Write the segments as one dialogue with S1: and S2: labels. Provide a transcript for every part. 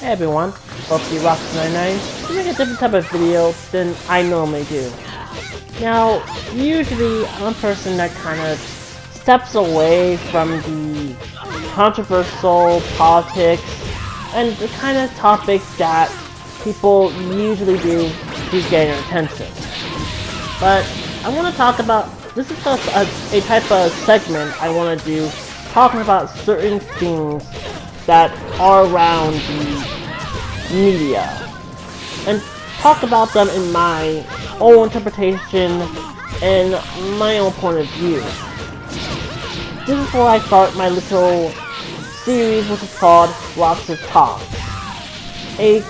S1: Hey everyone, hope you Roxas 99 doing a different type of video than I normally do. Now, usually I'm a person that kind of steps away from the controversial politics and the kind of topics that people usually do to gain your attention. But I want to talk about, this is a type of segment I want to do, talking about certain things that are around the media, and talk about them in my own interpretation and my own point of view. This is where I start my little series, which is called Roxas Talks. Usually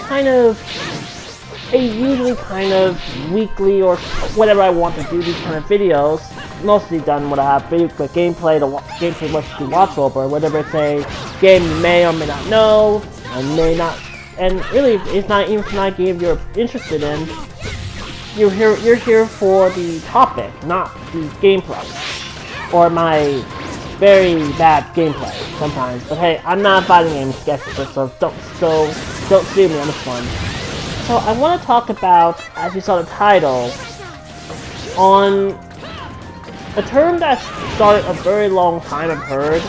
S1: kind of weekly or whatever I want to do these kind of videos. Mostly done when I have gameplay to watch over, whether it's a game you may or may not know, and may not, and really it's not even a game you're interested in. You're here for the topic, not the gameplay, or my very bad gameplay sometimes. But hey, I'm not a fighting game expert, so don't sue me on this one. So I want to talk about, as you saw the title, on a term that started a very long time I've heard,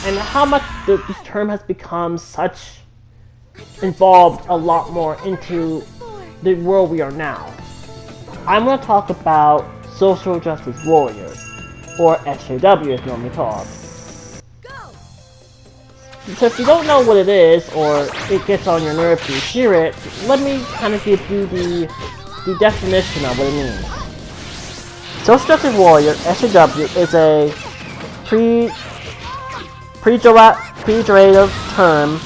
S1: and how much this term has become involved a lot more into the world we are now. I'm going to talk about social justice warriors, or SJW as normally called. So if you don't know what it is, or it gets on your nerves to hear it, let me kind of give you the definition of what it means. Social justice warrior, SJW, is a pejorative term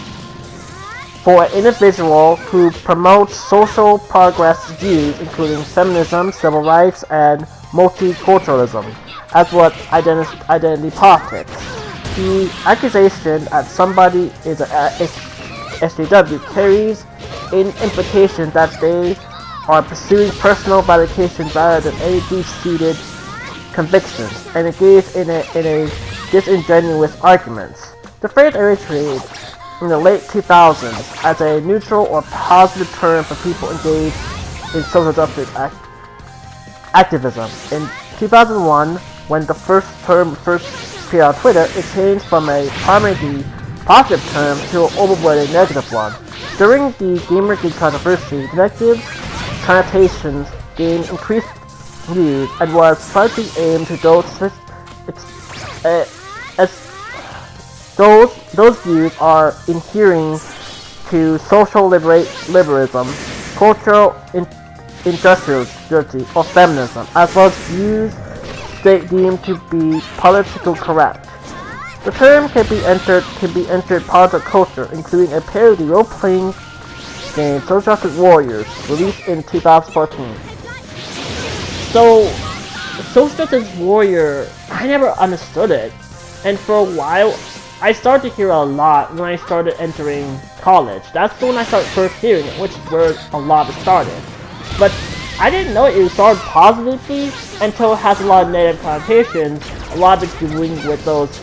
S1: for an individual who promotes social progress views, including feminism, civil rights, and multiculturalism, as well as identity politics. The accusation that somebody is a SJW carries an implication that they are pursuing personal validation rather than any deep-seated convictions, and engage in a disingenuous arguments. The phrase originated in the late 2000s as a neutral or positive term for people engaged in social justice activism. In 2001, when the first term appeared on Twitter, it changed from a primarily positive term to an overwhelmingly negative one. During the Gamergate controversy, negative connotations gained increased views and was slightly aimed to those views are adhering to social liberalism, cultural industriality, or feminism, as well as views they deemed to be politically correct. The term can be entered part of culture, including a parody role-playing game, Social Justice Warriors, released in 2014. So, Social Justice Warrior, I never understood it, and for a while, I started to hear a lot when I started entering college. That's when I started first hearing it, which is where a lot of it started. But I didn't know it started positively until it has a lot of negative connotations, a lot of it doing with those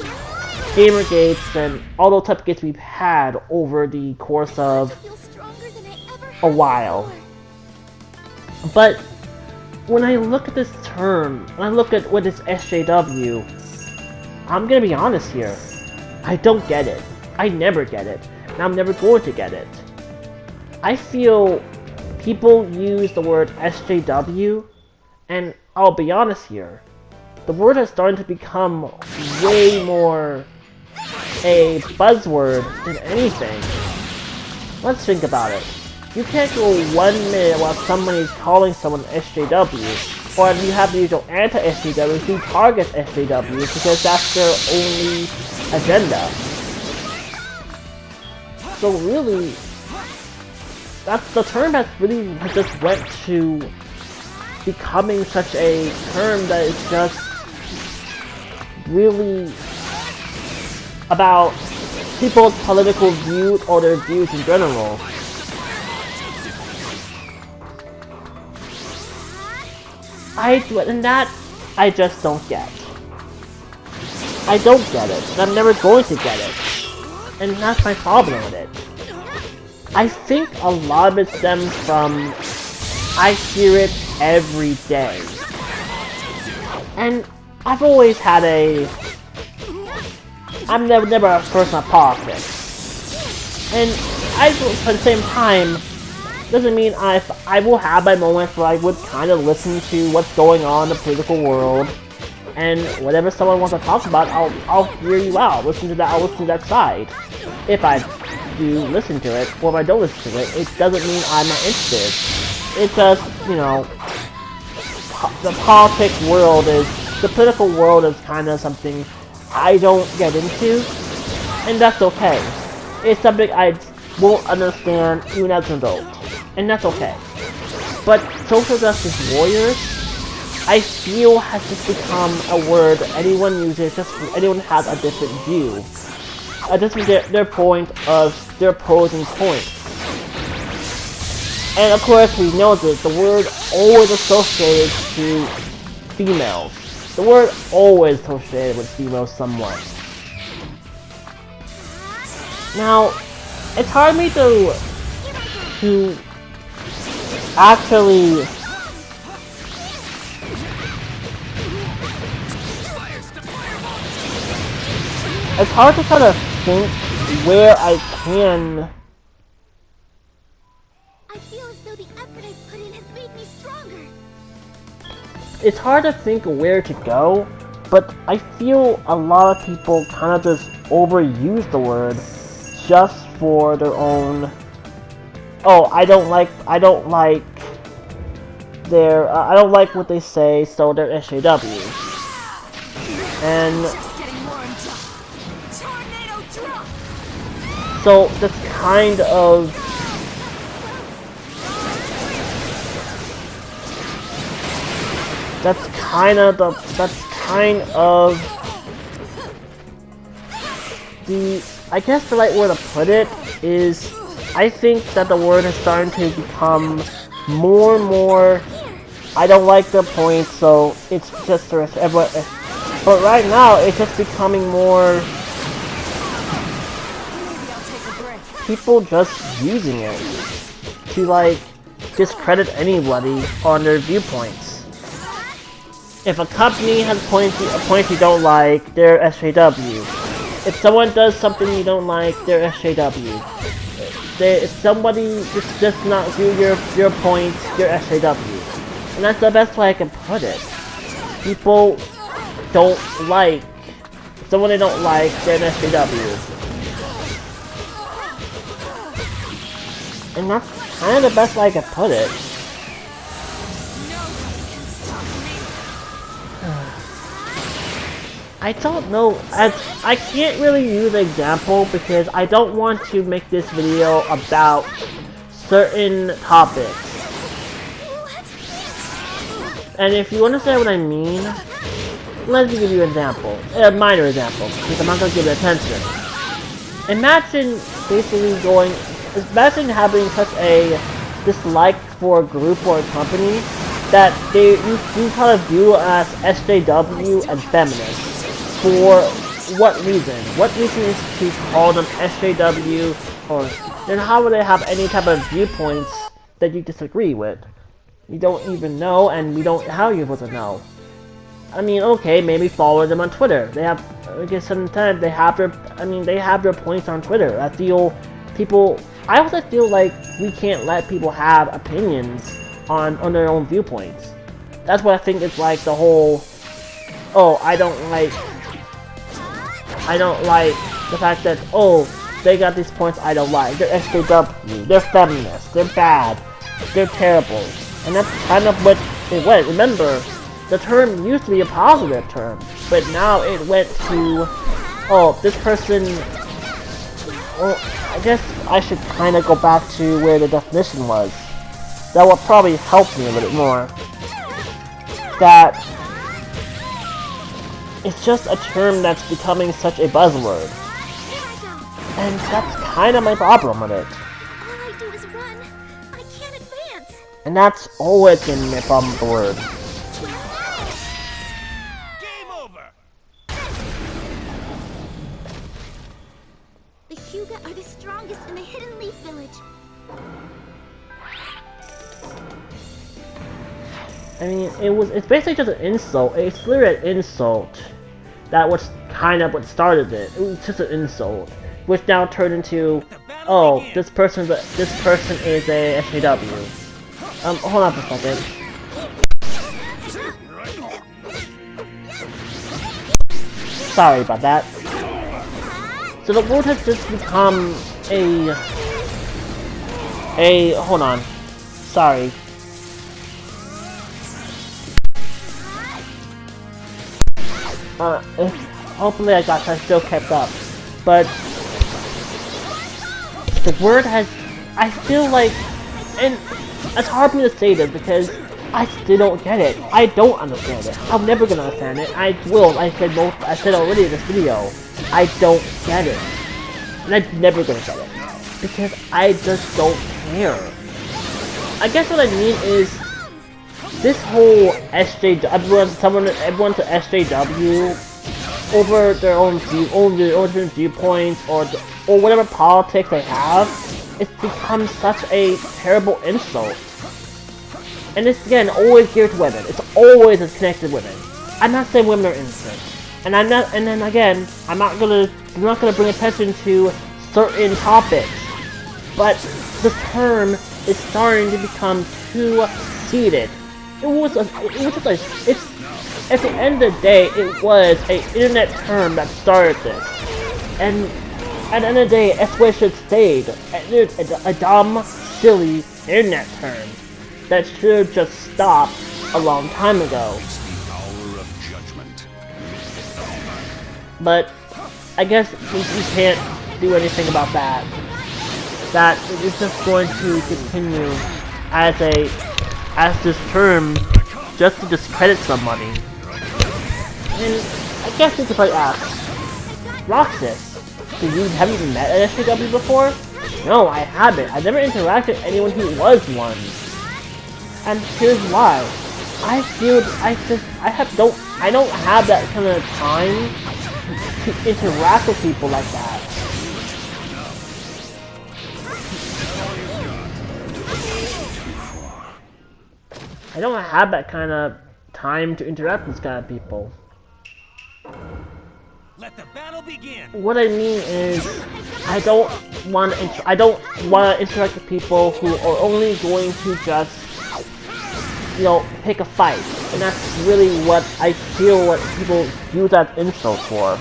S1: Gamergates and all those type of gates we've had over the course of a while. But when I look at this term, when I look at what is SJW, I'm gonna be honest here. I don't get it. I never get it. And I'm never going to get it. I feel people use the word SJW, and I'll be honest here. The word is starting to become way more a buzzword than anything. Let's think about it. You can't go 1 minute while somebody's calling someone SJW, or you have the usual anti-SJW who targets SJWs because that's their only agenda. So really, the term has just went to becoming such a term that is just really about people's political views or their views in general. And that I just don't get. I don't get it, and I'm never going to get it. And that's my problem with it. I think a lot of it stems from I hear it every day. And I've always had I'm never a person of politics. And at the same time, doesn't mean I will have my moments where I would kind of listen to what's going on in the political world, and whatever someone wants to talk about, I'll hear you out. I'll listen to that side. If I do listen to it, or if I don't listen to it, it doesn't mean I'm not interested. It's just, you know, the political world is kind of something I don't get into, and that's okay. It's something I won't understand even as an adult, and that's okay. But social justice warriors, I feel, has just become a word anyone uses just when anyone has a different view. Their point of their opposing point. And of course we know that the word always associated to females. The word always associated with females somewhat. Now, it's hard for me to actually it's hard to kind of think where I can.
S2: I feel as though the effort I put in has made me stronger.
S1: It's hard to think where to go, but I feel a lot of people kind of just overuse the word just for their own. Oh, I don't like what they say, so they're SJW. And so that's kind of the I guess the right way to put it is I think that the word is starting to become more and more. I don't like the point, so it's just the rest. But right now, it's just becoming more people just using it to like discredit anybody on their viewpoints. If a company has a point you don't like, they're SJW. If someone does something you don't like, they're SJW. If somebody does not view your points, you're SJW. And that's the best way I can put it. People don't like someone they don't like, they're an SJW. And that's kind of the best way I can put it. I don't know, I can't really use an example because I don't want to make this video about certain topics. And if you understand what I mean, let me give you an example, a minor example, because I'm not going to give it attention. Imagine having such a dislike for a group or a company that you kind of view as SJW and feminist. For what reason? What reason is to call them SJW, or then how would they have any type of viewpoints that you disagree with? You don't even know, and how are you supposed to know? I mean, okay, maybe follow them on Twitter. They have, I guess sometimes they have their points on Twitter. I also feel like we can't let people have opinions on their own viewpoints. That's what I think is like the whole, oh, I don't like the fact that, oh, they got these points I don't like. They're SJW, they're feminists, they're bad, they're terrible. And that's kind of what it went. Remember, the term used to be a positive term, but now it went to, oh, this person, well, I guess I should kind of go back to where the definition was. That will probably help me a little bit more. That it's just a term that's becoming such a buzzword. And that's kind of my problem with it.
S2: All I do is run. I can't advance.
S1: And that's always been my problem with the word.
S3: Game over.
S2: The Hyuga are the strongest in the Hidden Leaf Village.
S1: I mean, it's basically just an insult. It's literally an insult. That was kind of what started it. It was just an insult, which now turned into, oh, this person is a SJW. Hold on for a second. Sorry about that. So the world has just become hold on. Sorry. Hopefully I still kept up. But the word has, I feel like, and it's hard for me to say this because I still don't get it. I don't understand it. I'm never gonna understand it. I said already in this video. I don't get it. And I'm never gonna get it. Because I just don't care. I guess what I mean is, this whole everyone's an SJW over their own viewpoints or whatever politics they have, it's become such a terrible insult. And it's again always geared to women. It's always connected to women. I'm not saying women are innocent, and I'm not gonna bring attention to certain topics, but the term is starting to become too seated. At the end of the day, it was an internet term that started this. And at the end of the day, that's where it should stay. A dumb, silly internet term that should have just stopped a long time ago. But I guess we can't do anything about that. That is just going to continue as this term just to discredit somebody. And I guess you could probably ask, Roxas, have you met an SJW before? No, I haven't. I've never interacted with anyone who was one. And here's why. I don't have that kind of time to interact with people like that. I don't have that kind of time to interact with these kind of people.
S3: Let the battle begin.
S1: What I mean is, I don't want to interact with people who are only going to just, pick a fight, and that's really what I feel what people use that insult for.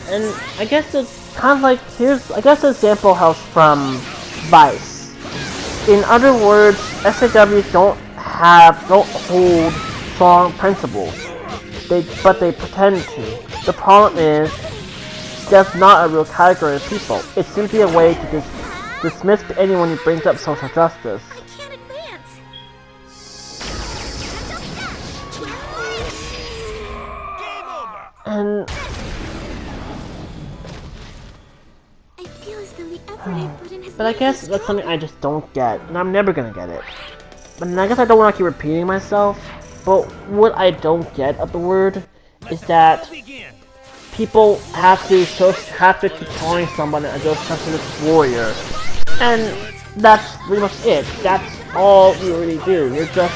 S1: And I guess it's kind of like, the example house from Vice. In other words, SJWs don't hold strong principles. But they pretend to. The problem is, that's not a real category of people. It's simply a way to dismiss anyone who brings up social justice.
S2: I can't advance.
S3: Game over.
S1: And
S2: I feel as though the effort I put in has
S1: but I
S2: made
S1: guess
S2: me
S1: that's something
S2: stronger.
S1: I just don't get, and I'm never gonna get it. But I guess I don't want to keep repeating myself, but what I don't get of the word is that
S3: Begin.
S1: people have to keep calling someone a socialist warrior. And that's pretty much it. That's all you really do. You're just,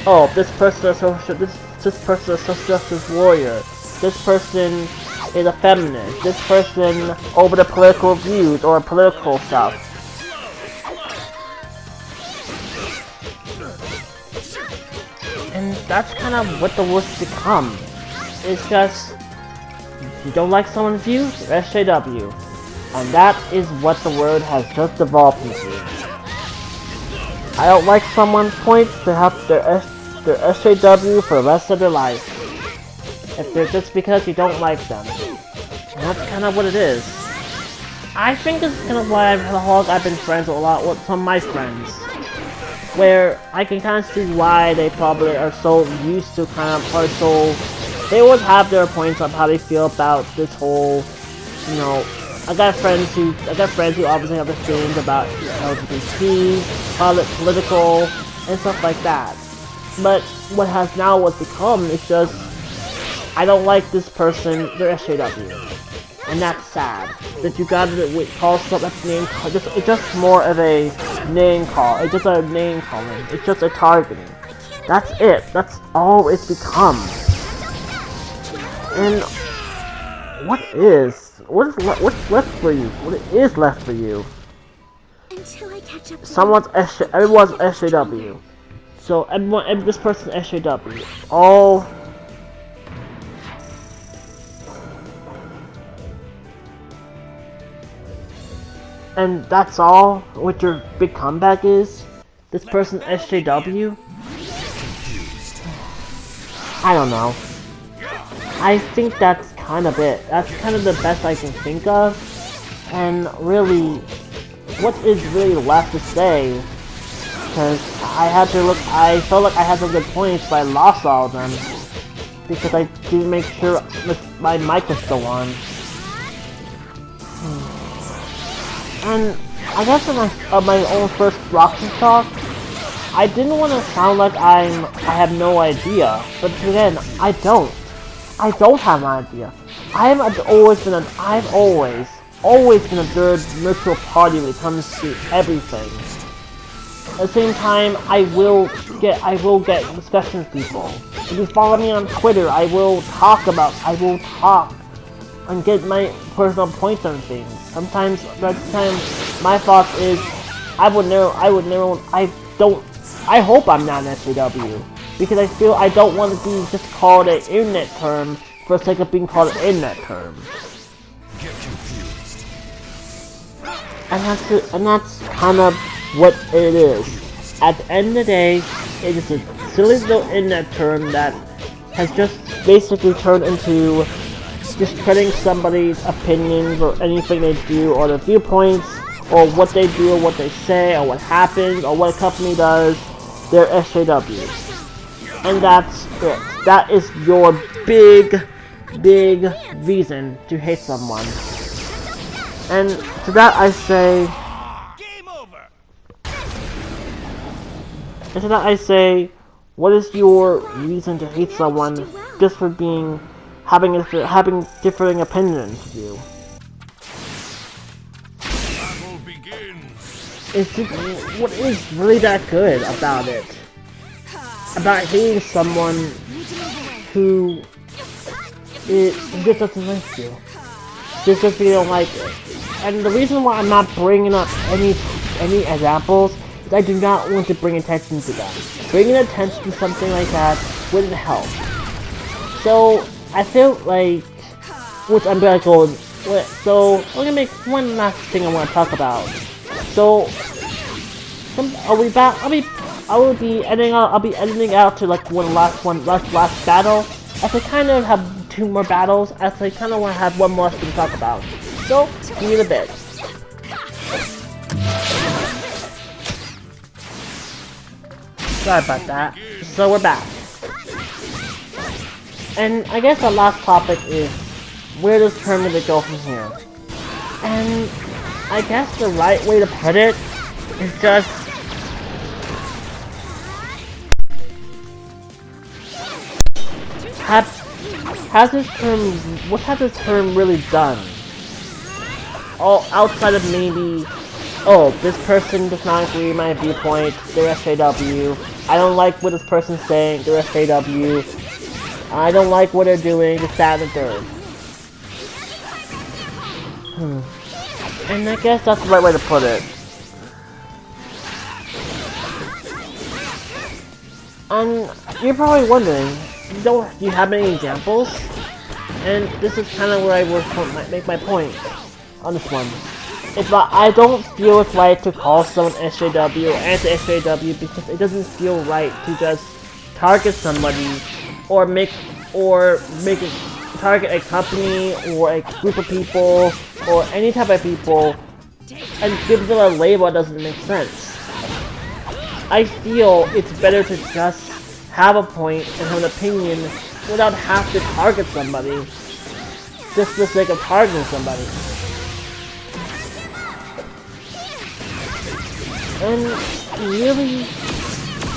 S1: oh, this person is a social justice warrior. This person is a feminist. This person over the political views or political stuff. And that's kind of what the word's become. It's just, if you don't like someone's views, you're SJW. And that is what the word has just evolved into. I don't like someone's points, they have their SJW for the rest of their life. If they're just because you don't like them. And that's kind of what it is. I think this is kind of why I've been friends with a lot with some of my friends. Where I can kind of see why they probably are so used to they always have their points on how they feel about this whole, I got friends who obviously have opinions about LGBT, political, and stuff like that. But what has now become is just, I don't like this person, they're SJW. And that's sad. That you gotta call something name call. It's just more of a name call. It's just a name calling. It's just a targeting. That's it. That's all it's become. And what's left for you? What is left for you?
S2: Until I catch up.
S1: Everyone's SJW. So this person's SJW. All. And that's all what your big comeback is? This person's SJW? I don't know. I think that's kind of it. That's kind of the best I can think of. And really, what is really left to say? Because I felt like I had some good points, but I lost all of them. Because I didn't make sure my mic was still on. And I guess in my own first Roxas talk, I didn't want to sound like I have no idea, but again, I don't have an idea. I've always been a third neutral party when it comes to everything. At the same time, I will get discussions with people. If you follow me on Twitter, I will talk and get my personal points on things. Sometimes my thought is, I hope I'm not an SJW, because I feel I don't want to be just called an internet term for the sake of being called an internet term. And that's kind of what it is. At the end of the day, it is a silly little internet term that has just basically turned into discrediting somebody's opinions or anything they do, or their viewpoints, or what they do, or what they say, or what happens, or what a company does. They're SJW. And that's it. That is your big reason to hate someone. And to that I say...
S3: Game over.
S1: And to that I say, what is your reason to hate someone just for having differing opinions to you?
S3: Battle begins.
S1: What is really that good about it? About hating someone who just doesn't like you. Just if you don't like it. And the reason why I'm not bringing up any examples is I do not want to bring attention to that. Bringing attention to something like that wouldn't help. So I feel like, which I'm gonna go. So I'm gonna make one last thing I want to talk about. So I'll be editing out to like last battle. As I kind of have 2 more battles, as I kind of want to have one more thing to talk about. So give me the bit. Sorry about that. So we're back. And I guess the last topic is, where does tournament go from here? And I guess the right way to put it is just... what has this term really done? All outside of maybe, oh, this person does not agree with my viewpoint, they're SJW. I don't like what this person's saying, they're SJW. I don't like what they're doing, this, that, and the third. And I guess that's the right way to put it. And you're probably wondering, do you have any examples? And this is kind of where I would make my point on this one. I don't feel it's right to call someone SJW or anti-SJW because it doesn't feel right to just target somebody or target a company or a group of people or any type of people and give them a label that doesn't make sense. I feel it's better to just have a point and have an opinion without having to target somebody just for the sake of targeting somebody. And really,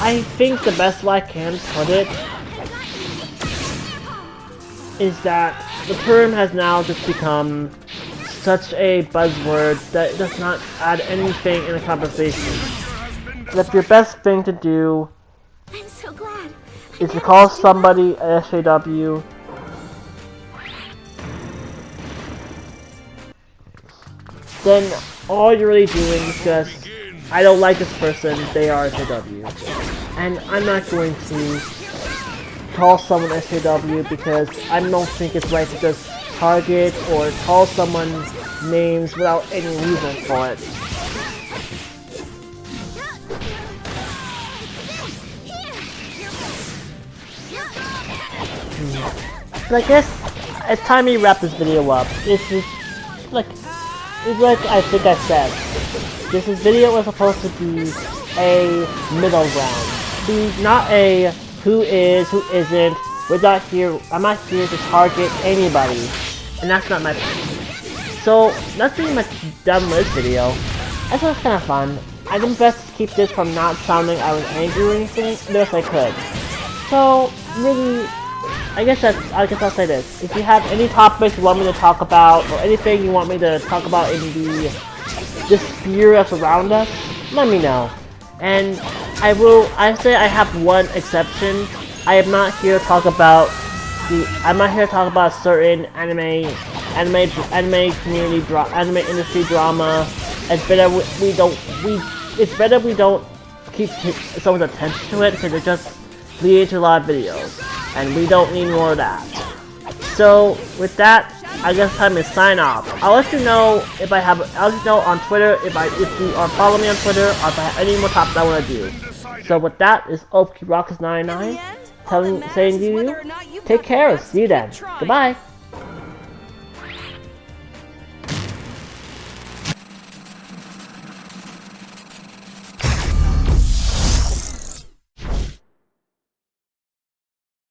S1: I think the best way I can put it is that the term has now just become such a buzzword that it does not add anything in a conversation. That your best thing to do
S2: I'm so glad.
S1: is to call somebody a SJW. Then all you're really doing is just, I don't like this person, they are SJW. And I'm not going to call someone SJW because I don't think it's right to just target or call someone names without any reason for it. But I guess it's time we wrap this video up. This is like I think I said. This video was supposed to be a middle ground. Be not a who is, who isn't. I'm not here to target anybody. And that's not my point. So that's pretty much done with this video. I thought it was kind of fun. I did my best to keep this from not sounding I was angry or anything, the best I could. So really, I guess I'll say this. If you have any topics you want me to talk about, or anything you want me to talk about in the sphere that's around us, let me know. And I say I have one exception. I am not here to talk about a certain anime industry drama. It's better we don't keep someone's attention to it because it just leads to a lot of videos, and we don't need more of that. So with that, I guess it's time to sign off. I'll let you know I'll let you know on Twitter if you are following me on Twitter, or if I have any more topics I want to do. So with that, is Roxas 99 saying to you, take care, see you then. Goodbye.